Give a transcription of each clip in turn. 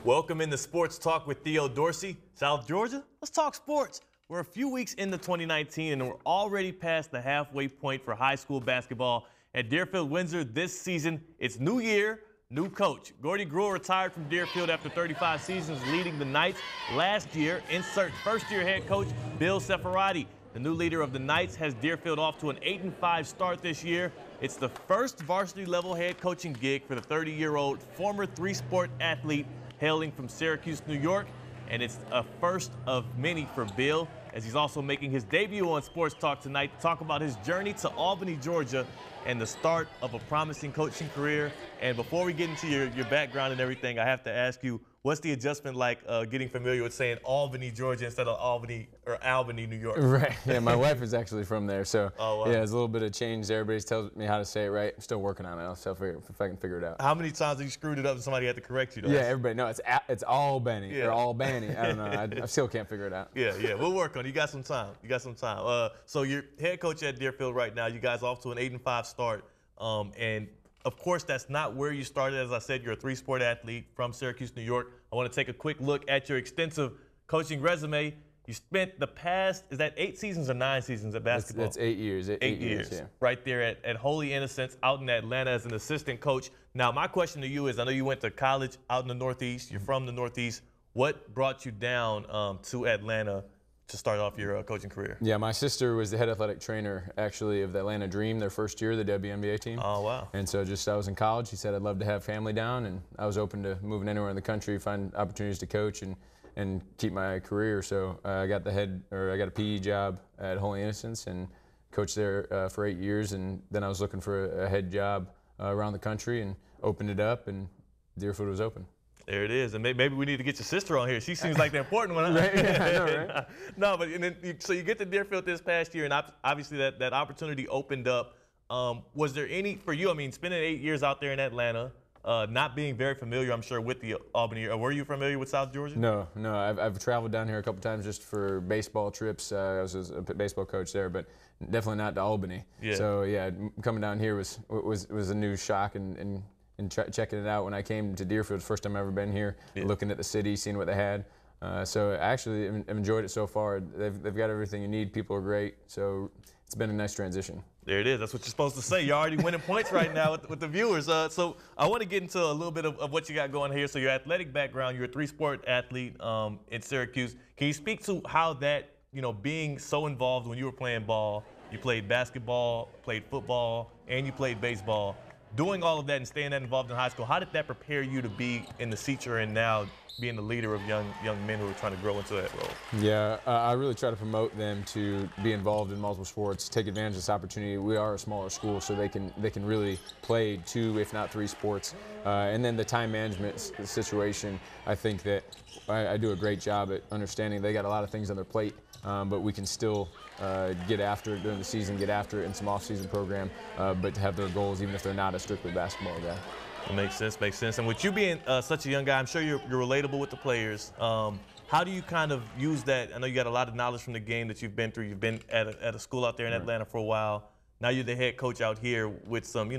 Welcome into Sports Talk with Theo Dorsey. South Georgia, let's talk sports. We're a few weeks into 2019 and we're already past the halfway point for high school basketball. At Deerfield-Windsor this season, it's new year, new coach. Gordy Gruel retired from Deerfield after 35 seasons leading the Knights. Last year, insert first-year head coach Bill Cefaratti. The new leader of the Knights has Deerfield off to an 8-5 start this year. It's the first varsity-level head coaching gig for the 30-year-old former three-sport athlete hailing from Syracuse, New York, and it's a first of many for Bill, as he's also making his debut on Sports Talk tonight to talk about his journey to Albany, Georgia, and the start of a promising coaching career. And before we get into your background and everything, I have to ask you, what's the adjustment like getting familiar with saying Albany, Georgia instead of Albany, New York? Right. Yeah, my wife is actually from there, so oh, wow. Yeah, there's a little bit of change. Everybody tells me how to say it right. I'm still working on it. I'll if I can figure it out. How many times have you screwed it up and somebody had to correct you? Yeah, everybody. No, it's Albany yeah. or Albany. I don't know. I still can't figure it out. Yeah, we'll work on it. You got some time. So you're head coach at Deerfield right now. You guys off to an 8-5 start, and of course, that's not where you started. As I said, you're a three-sport athlete from Syracuse, New York. I want to take a quick look at your extensive coaching resume. You spent the past, is that 8 seasons or 9 seasons at basketball? That's 8 years. 8 years, yeah. Right there at Holy Innocents out in Atlanta as an assistant coach. Now, my question to you is, I know you went to college out in the Northeast. You're from the Northeast. What brought you down to Atlanta to start off your coaching career? Yeah, my sister was the head athletic trainer, actually, of the Atlanta Dream, their first year, the WNBA team. Oh, wow. And so I was in college. He said I'd love to have family down, and I was open to moving anywhere in the country, find opportunities to coach and keep my career. So I got a PE job at Holy Innocents and coached there for 8 years, and then I was looking for a head job around the country and opened it up, and Deerfield was open. There it is, and maybe we need to get your sister on here. She seems like the important one. Right? Yeah, I know, right? No, but so you get to Deerfield this past year, and obviously that opportunity opened up. Was there any, for you, I mean, spending 8 years out there in Atlanta, not being very familiar, I'm sure, with the Albany, were you familiar with South Georgia? No. I've traveled down here a couple times just for baseball trips. I was a baseball coach there, but definitely not to Albany. Yeah. So yeah, coming down here was a new shock and checking it out when I came to Deerfield. First time I've ever been here, yeah. Looking at the city, seeing what they had. So I actually have enjoyed it so far. They've got everything you need. People are great. So it's been a nice transition. There it is. That's what you're supposed to say. You're already winning points right now with the viewers. So I want to get into a little bit of what you got going here. So your athletic background, you're a three-sport athlete in Syracuse. Can you speak to how that, being so involved when you were playing ball, you played basketball, played football, and you played baseball. Doing all of that and staying that involved in high school, how did that prepare you to be in the seat you're in now, being the leader of young men who are trying to grow into that role? Yeah, I really try to promote them to be involved in multiple sports, take advantage of this opportunity. We are a smaller school, so they can really play 2, if not 3 sports. And then the time management situation, I think that I do a great job at understanding they got a lot of things on their plate, but we can still get after it during the season, get after it in some off-season program, but to have their goals even if they're not a strictly basketball guy. It makes sense. And with you being such a young guy, I'm sure you're relatable with the players. How do you kind of use that? I know you got a lot of knowledge from the game that you've been through. You've been at a school out there in Atlanta for a while. Now you're the head coach out here with some,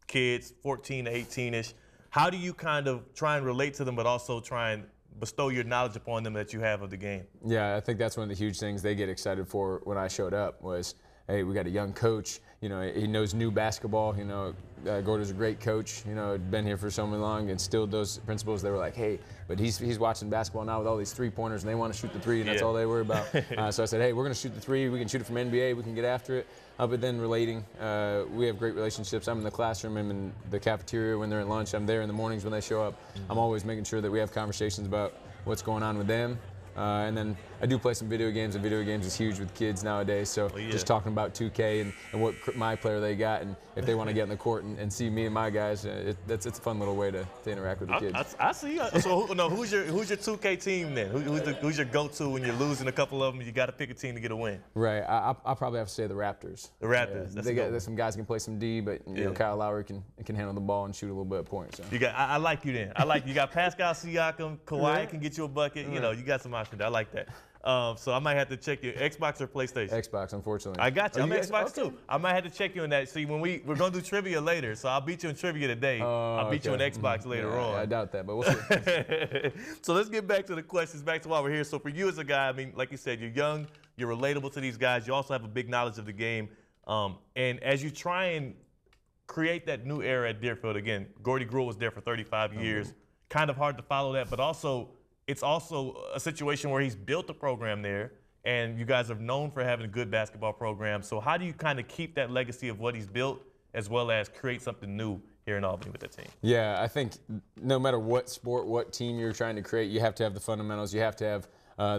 kids, 14 to 18-ish. How do you kind of try and relate to them, but also try and bestow your knowledge upon them that you have of the game? Yeah, I think that's one of the huge things they get excited for when I showed up was, hey, we got a young coach. He knows new basketball. Gordo's a great coach. Been here for so long, instilled those principles. They were like, hey, but he's watching basketball now with all these 3-pointers, and they want to shoot the 3, and that's all they worry about. So I said, hey, we're going to shoot the 3. We can shoot it from NBA. We can get after it. But then relating, we have great relationships. I'm in the classroom. I'm in the cafeteria when they're at lunch. I'm there in the mornings when they show up. I'm always making sure that we have conversations about what's going on with them. And then I do play some video games, and video games is huge with kids nowadays. So just talking about 2K and what my player they got, and if they want to get in the court and see me and my guys, it's a fun little way to interact with the kids. I see. So who's your 2K team then? Who's your go-to when you're losing a couple of them? You got to pick a team to get a win. Right. I'll probably have to say the Raptors. The Raptors. There's some guys can play some D, but Kyle Lowry can handle the ball and shoot a little bit of points. So. I like you then. You got Pascal Siakam, Kawhi can get you a bucket. You got some options. I like that. So I might have to check you. Xbox or PlayStation? Xbox, unfortunately. I got you. I'm Xbox okay. too. I might have to check you on that. See, we're gonna do trivia later, so I'll beat you in trivia today. I'll beat you in Xbox later on. I doubt that, but we'll see. So let's get back to the questions, back to why we're here. So for you as a guy, I mean, like you said, you're young, you're relatable to these guys. You also have a big knowledge of the game. And as you try and create that new era at Deerfield, again, Gordy Gruhl was there for 35 years. Kind of hard to follow that, but also it's also a situation where he's built a program there. And you guys are known for having a good basketball program. So how do you kind of keep that legacy of what he's built as well as create something new here in Albany with the team? Yeah, I think no matter what sport, what team you're trying to create, you have to have the fundamentals. You have to have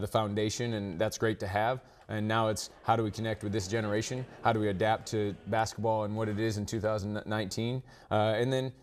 the foundation, and that's great to have. And now it's how do we connect with this generation? How do we adapt to basketball and what it is in 2019? And then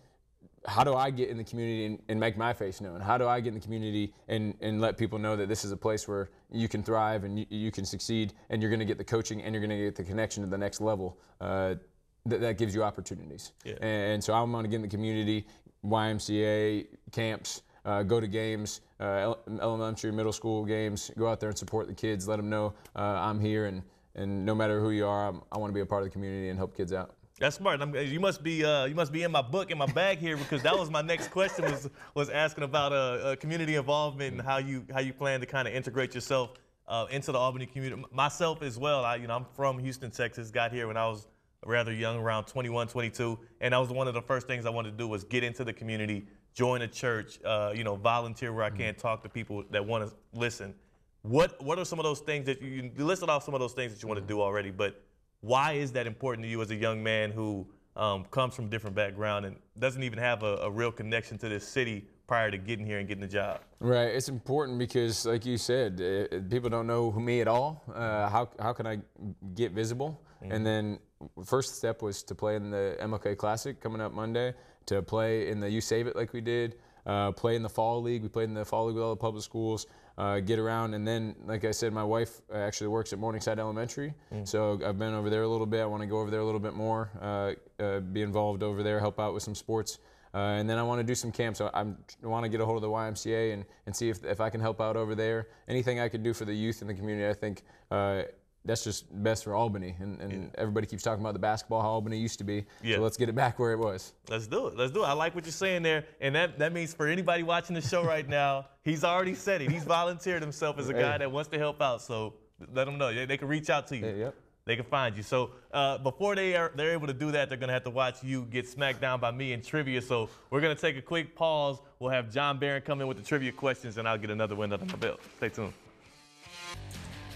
how do I get in the community and make my face known? How do I get in the community and let people know that this is a place where you can thrive and you can succeed, and you're going to get the coaching and you're going to get the connection to the next level that gives you opportunities. Yeah. And so I'm going to get in the community, YMCA, camps, go to games, elementary, middle school games, go out there and support the kids, let them know I'm here, and no matter who you are, I want to be a part of the community and help kids out. That's smart. You must be in my book, in my bag here, because that was my next question was asking about community involvement and how you plan to kind of integrate yourself into the Albany community. Myself as well. I'm from Houston, Texas. Got here when I was rather young, around 21, 22, and that was one of the first things I wanted to do was get into the community, join a church, volunteer where I can, talk to people that want to listen. What are some of those things that you listed off some of those things that you want to do already, but why is that important to you as a young man who comes from a different background and doesn't even have a real connection to this city prior to getting here and getting the job? Right. It's important because, like you said, people don't know me at all. How can I get visible? Mm-hmm. And then first step was to play in the MLK Classic coming up Monday, to play in the You Save It like we did, play in the Fall League. We played in the Fall League with all the public schools. Get around, and then, like I said, my wife actually works at Morningside Elementary, so I've been over there a little bit. I want to go over there a little bit more, be involved over there, help out with some sports, and then I want to do some camps. I want to get a hold of the YMCA and see if I can help out over there. Anything I can do for the youth in the community, I think that's just best for Albany, and everybody keeps talking about the basketball, how Albany used to be, so let's get it back where it was. Let's do it. Let's do it. I like what you're saying there, and that means for anybody watching the show right now, he's already said it. He's volunteered himself as a guy that wants to help out, so let them know. They can reach out to you. Yep. They can find you. So before they're able to do that, they're going to have to watch you get smacked down by me in trivia, so we're going to take a quick pause. We'll have John Barron come in with the trivia questions, and I'll get another win under my belt. Stay tuned.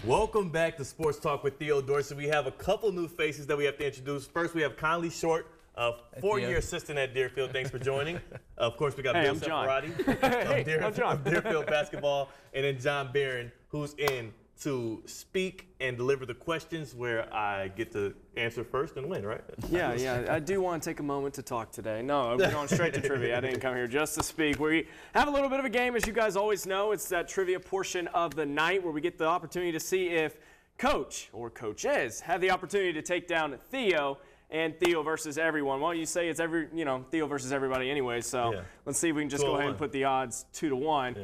Welcome back to Sports Talk with Theo Dorsey. We have a couple new faces that we have to introduce. First, we have Conley Short, a four-year assistant at Deerfield. Thanks for joining. Of course, we got Bill Cefaratti of Deerfield basketball, and then John Barron, who's in to speak and deliver the questions where I get to answer first and win, right? Yeah. I do want to take a moment to talk today. No, we're going straight to trivia. I didn't come here just to speak. We have a little bit of a game, as you guys always know. It's that trivia portion of the night where we get the opportunity to see if Coach or coaches have the opportunity to take down Theo, and Theo versus everyone. Why don't you say it's Theo versus everybody anyway, so let's see if we can just go ahead and put the odds 2-1. Yeah.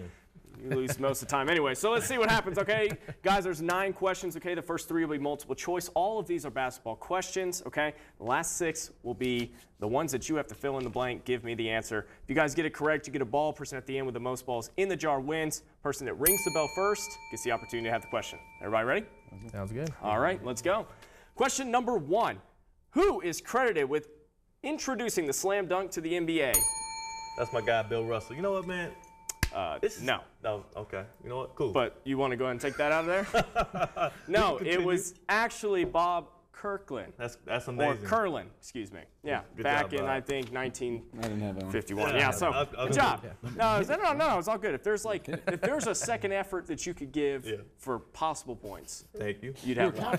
You lose most of the time anyway. So let's see what happens, okay? Guys, there's 9 questions, okay? The first 3 will be multiple choice. All of these are basketball questions, okay? The last 6 will be the ones that you have to fill in the blank, give me the answer. If you guys get it correct, you get a ball. Person at the end with the most balls in the jar wins. Person that rings the bell first gets the opportunity to have the question. Everybody ready? Sounds good. All right, let's go. Question number 1. Who is credited with introducing the slam dunk to the NBA? That's my guy, Bill Russell. You know what, man? No. No, okay. You know what? Cool. But you want to go ahead and take that out of there? No, it was actually Bob Kirkland. That's amazing. Or Curlin, excuse me. Yeah, good back job, in, Bob. I think, 1951. Yeah, so good job. No, it's all good. If there's if there's a second effort that you could give for possible points, thank you. You'd have one.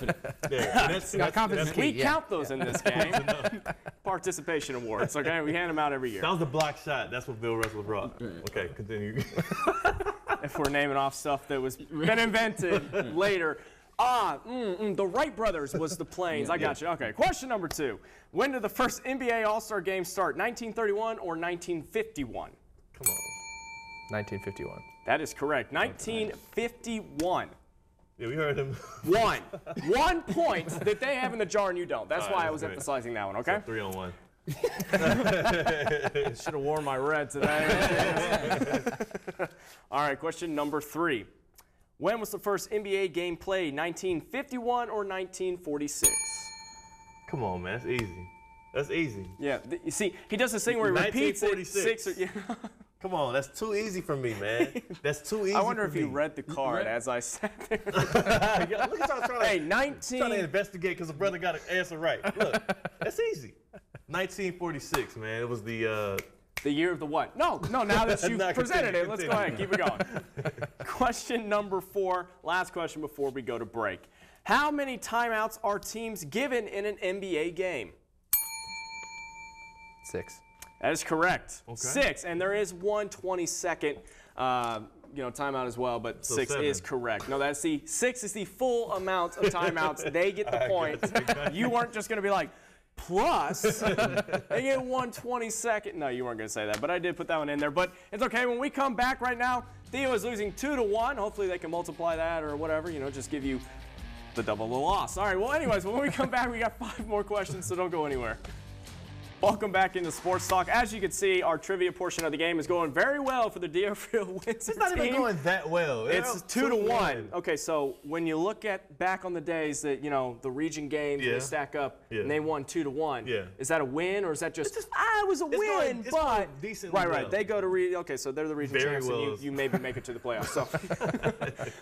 Confidence. We count those in this game. Participation awards, okay? We hand them out every year. That was the block shot. That's what Bill Russell brought. Okay, continue. If we're naming off stuff that was been invented later. The Wright brothers was the planes. I got you. Okay, question number 2. When did the first NBA All-Star game start, 1931 or 1951? Come on. 1951. That is correct, 1951. Yeah, we heard him. One. 1 point that they have in the jar and you don't. That's All right, why I that's was great. emphasizing that one, okay? So 3-on-1. Should have worn my red today. All right, question number 3. When was the first NBA game played, 1951 or 1946? Come on, man. That's easy. That's easy. Yeah, you see, he does this thing where he repeats it 1946. 6 or, yeah. Come on. That's too easy for me, man. That's too easy I wonder for if me. you read the card as I sat there. Yeah, look at y'all trying Hey, to investigate because the brother got an answer right. Look, that's easy. 1946, man. It was the year of the what? No, now that you've No, presented continue, it, let's go ahead, keep it going. Question number 4, last question before we go to break. How many timeouts are teams given in an NBA game? 6. That is correct. Okay. 6, and there is 1 20-second timeout as well, but So 6 7. is correct. No, that's the 6 is the full amount of timeouts. They get the point. You weren't just going to be like, plus, they get 1 20-second. No, you weren't going to say that, but I did put that one in there. But it's okay. When we come back right now, Theo is losing 2-1. Hopefully they can multiply that or whatever, just give you the double the loss. All right, well, anyways, when we come back, we got 5 more questions, so don't go anywhere. Welcome back into Sports Talk. As you can see, our trivia portion of the game is going very well for the Deerfield-Windsor team. It's not even going that well. It's 2-1. Okay, so when you look back on the days that, the region games, Yeah. they stack up, Yeah. and they won 2-1. Yeah. Is that a win, or is that just, it was a win, going but... decently Right, well. They go to, okay, so they're the region Very champs, well. and you maybe make it to the playoffs. So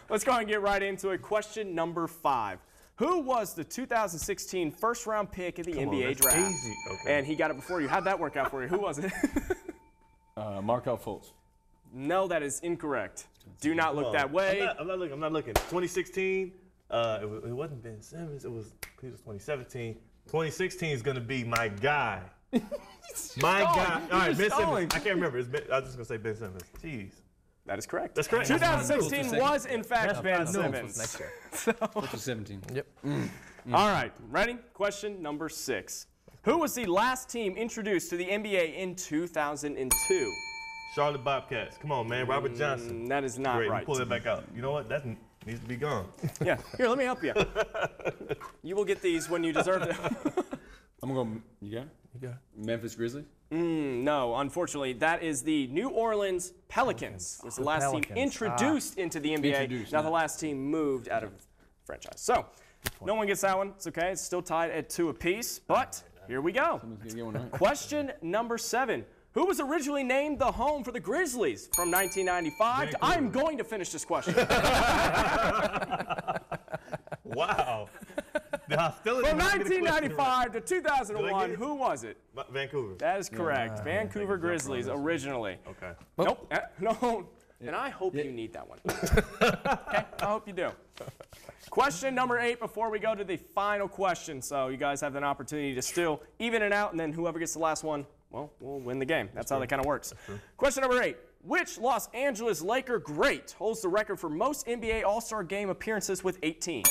let's go ahead and get right into it. Question number 5. Who was the 2016 first-round pick of the NBA that's draft? easy. Okay. And he got it before you. How'd that work out for you? Who was it? Markel Fultz. No, that is incorrect. Do not look that way. I'm not looking. 2016, it wasn't Ben Simmons. It was 2017. 2016 is going to be my guy. My guy. All right, Ben Simmons. I can't remember. I was just going to say Ben Simmons. Jeez. That is correct. That's correct. 2016 was, in fact, Ben Simmons. Next year. Which is 17. Yep. All right, ready? Question number 6. Who was the last team introduced to the NBA in 2002? Charlotte Bobcats. Come on, man. Robert Johnson. That is not Great. right. Pull that back out. You know what? That needs to be gone. Yeah, here, let me help you. You will get these when you deserve them. I'm going to go. You got it? You got it. Memphis Grizzlies? No, unfortunately, that is the New Orleans Pelicans. Was the last team introduced into the NBA. Introduced, Now yeah. the last team moved out of the franchise. So, no one gets that one. It's okay. It's still tied at 2 apiece. But here we go. Someone's going to get one right. Question number 7. Who was originally named the home for the Grizzlies from 1995 to, I'm going to finish this question. Wow. The hostility. From 1995 to Did I 2001, get it? who was it? Vancouver. That is correct. Vancouver Grizzlies originally. Okay. Nope. No. And I hope you need that one. Okay? I hope you do. Question number 8 before we go to the final question. So you guys have an opportunity to still even it out, and then whoever gets the last one, well, we'll win the game. That's how that kind of works. Question number 8. Which Los Angeles Laker great holds the record for most NBA All-Star Game appearances with 18?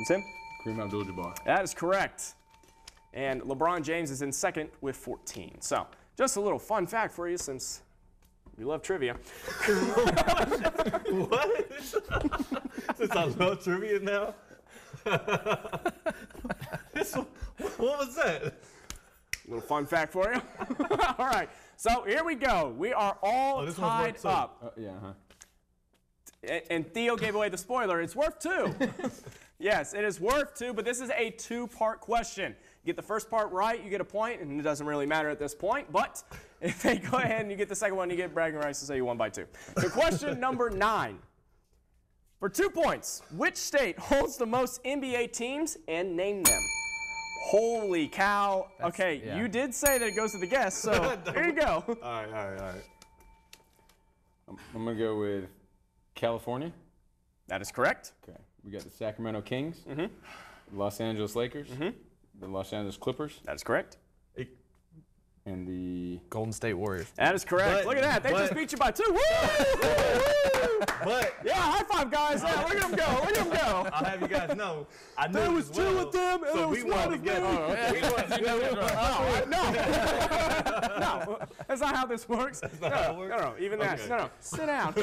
Tim? Kareem Abdul-Jabbar. That is correct. And LeBron James is in second with 14. So just a little fun fact for you since we love trivia. What? Since I love trivia now? What was that? Little fun fact for you. All right. So here we go. We are all this one's tied worth two. up. Yeah, And Theo gave away the spoiler. It's worth 2. Yes, it is worth 2, but this is a 2-part question. You get the first part right, you get a point, and it doesn't really matter at this point. But if they go ahead and you get the second one, you get bragging rights to say you won by 2. So question number 9. For 2 points, which state holds the most NBA teams and name them? Holy cow. Okay, yeah. you did say that it goes to the guest, so here you go. All right. I'm going to go with California. That is correct. Okay. We got the Sacramento Kings, the Los Angeles Lakers, the Los Angeles Clippers, That is correct. and the Golden State Warriors. That is correct. But- Look at that. They just but- beat you by 2. Woo! Woo! But Yeah, high five, guys. Yeah, look at them go. Look at them go. I'll have you guys know, I knew There it was as 2 well, of them, and so there we was 1 won of together. them. We won together. No, that's not how this works. not how it works? No, even that. Okay. No, sit down.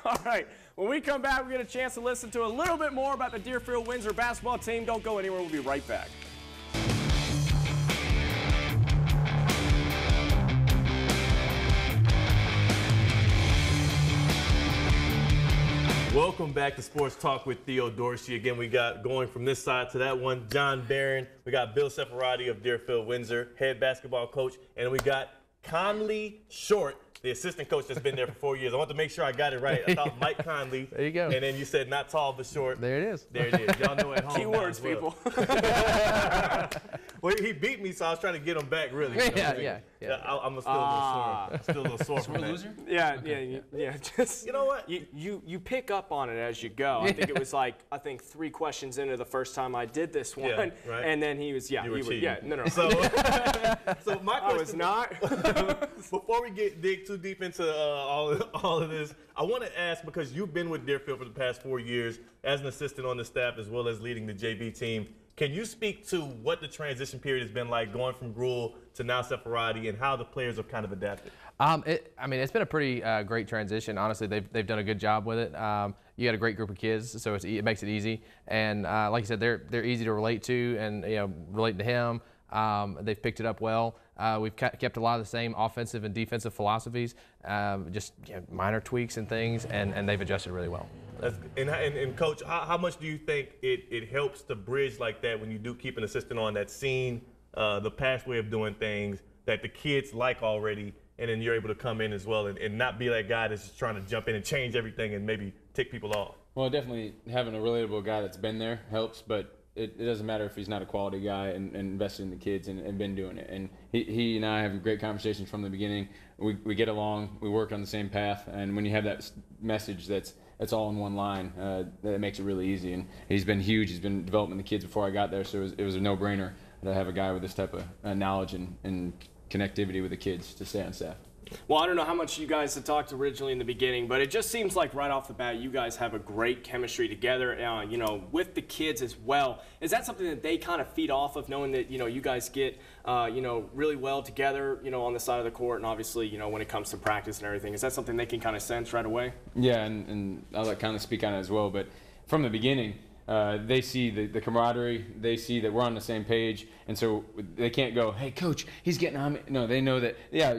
All right, When we come back, we get a chance to listen to a little bit more about the Deerfield-Windsor basketball team. Don't go anywhere. We'll be right back. Welcome back to Sports Talk with Theo Dorsey. Again, we got going from this side to that one, John Barron. We got Bill Cefaratti of Deerfield-Windsor, head basketball coach. And we got Conley Short, the assistant coach that's been there for 4 years. I want to make sure I got it right. I thought Mike Conley. There you go. And then you said not tall but short. There it is. There it is. Y'all know at home. Keywords, people. Well, he beat me, so I was trying to get him back, really. Yeah. I'm still a little sore. Still a little sore from that. Loser? Yeah. Just, you know what? You pick up on it as you go. I think it was like 3 questions into the first time I did this one, right. and then he was no. So my question I was not. Before we dig too deep into all of this, I want to ask, because you've been with Deerfield for the past 4 years as an assistant on the staff as well as leading the JV team. Can you speak to what the transition period has been like going from Gruhl to now Cefaratti and how the players have kind of adapted? It's been a pretty great transition. Honestly, they've done a good job with it. You got a great group of kids, so it makes it easy. And like you said, they're easy to relate to and relate to him. They've picked it up well. We've kept a lot of the same offensive and defensive philosophies, just minor tweaks and things, and they've adjusted really well. And Coach, how much do you think it helps to bridge like that when you do keep an assistant on that's seen the past way of doing things that the kids like already, and then you're able to come in as well and not be that guy that's just trying to jump in and change everything and maybe tick people off? Well, definitely having a relatable guy that's been there helps, but it doesn't matter if he's not a quality guy and invested in the kids and been doing it. And he and I have great conversations from the beginning. We get along, we work on the same path, and when you have that message that's all in one line, that makes it really easy. And he's been huge. He's been developing the kids before I got there, so it was a no-brainer to have a guy with this type of knowledge and connectivity with the kids to stay on staff. Well, I don't know how much you guys had talked originally in the beginning, but it just seems like right off the bat you guys have a great chemistry together, with the kids as well. Is that something that they kind of feed off of, knowing that, you guys get, really well together, on the side of the court, and obviously, when it comes to practice and everything? Is that something they can kind of sense right away? Yeah, and I'll kind of speak on it as well, but from the beginning, they see the camaraderie, they see that we're on the same page, and so they can't go, hey, Coach, he's getting on me. No, they know that,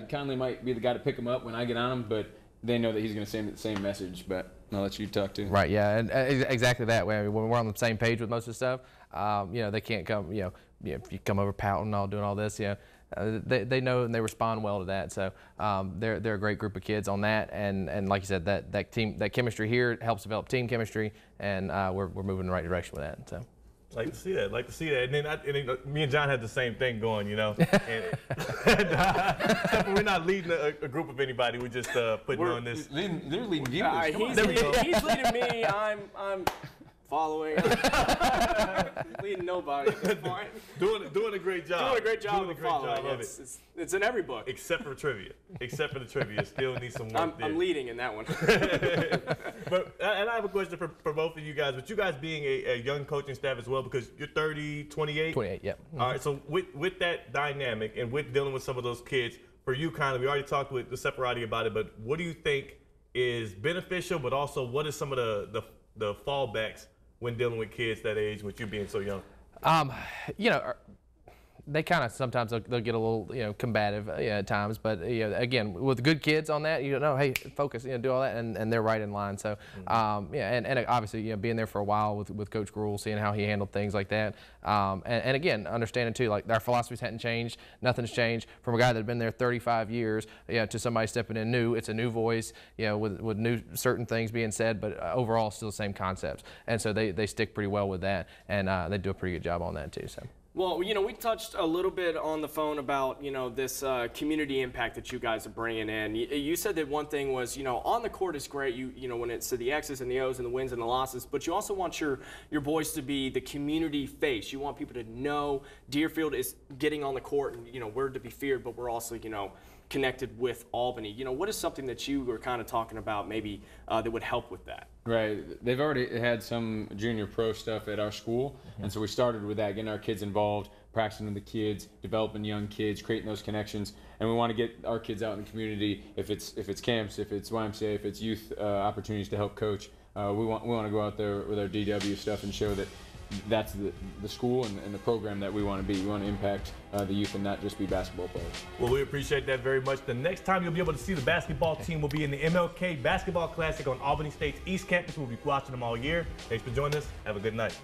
Conley might be the guy to pick him up when I get on him, but they know that he's going to send the same message. But I'll let you talk too. Right, yeah, and exactly that way. I mean, when we're on the same page with most of the stuff, they can't come, if you come over pouting and all doing all this, they know and they respond well to that. So they're a great group of kids on that, and like you said, that chemistry here helps develop team chemistry, and we're moving in the right direction with that. So. Like to see that. And then me and John had the same thing going, and except we're not leading a group of anybody. We're just putting on this. They're leading viewers. He's leading me. I'm following. Leading nobody at this point. Doing a great job. Doing a great job of following. It's in every book. Except for the trivia. Still need some work there. I'm leading in that one. And I have a question for both of you guys. But you guys being a young coaching staff as well, because you're 30, 28? 28, yeah. Mm-hmm. All right, so with that dynamic and with dealing with some of those kids, for you, kind of, we already talked with the Cefaratti about it, but what do you think is beneficial, but also what is some of the fallbacks when dealing with kids that age, with you being so young? They kind of sometimes they'll get a little combative at times, but again, with good kids on that, hey, focus, do all that, and they're right in line. So and obviously being there for a while with Coach Gruhl, seeing how he handled things like that, and again, understanding too, like, our philosophies hadn't changed, nothing's changed from a guy that had been there 35 years to somebody stepping in new. It's a new voice, with new certain things being said, but overall still the same concepts, and so they stick pretty well with that, and they do a pretty good job on that too. So. Well, we touched a little bit on the phone about, this community impact that you guys are bringing in. You said that one thing was, on the court is great, when it's the X's and the O's and the wins and the losses, but you also want your boys to be the community face. You want people to know Deerfield is getting on the court and, we're to be feared, but we're also, connected with Albany. What is something that you were kind of talking about maybe that would help with that? Right. They've already had some junior pro stuff at our school, and so we started with that, getting our kids involved, practicing with the kids, developing young kids, creating those connections, and we want to get our kids out in the community. If it's camps, if it's YMCA, if it's youth opportunities to help coach, we want to go out there with our DW stuff and show that that's the school and the program that we want to be. We want to impact the youth and not just be basketball players. Well, we appreciate that very much. The next time you'll be able to see the basketball team will be in the MLK Basketball Classic on Albany State's East Campus. We'll be watching them all year. Thanks for joining us. Have a good night.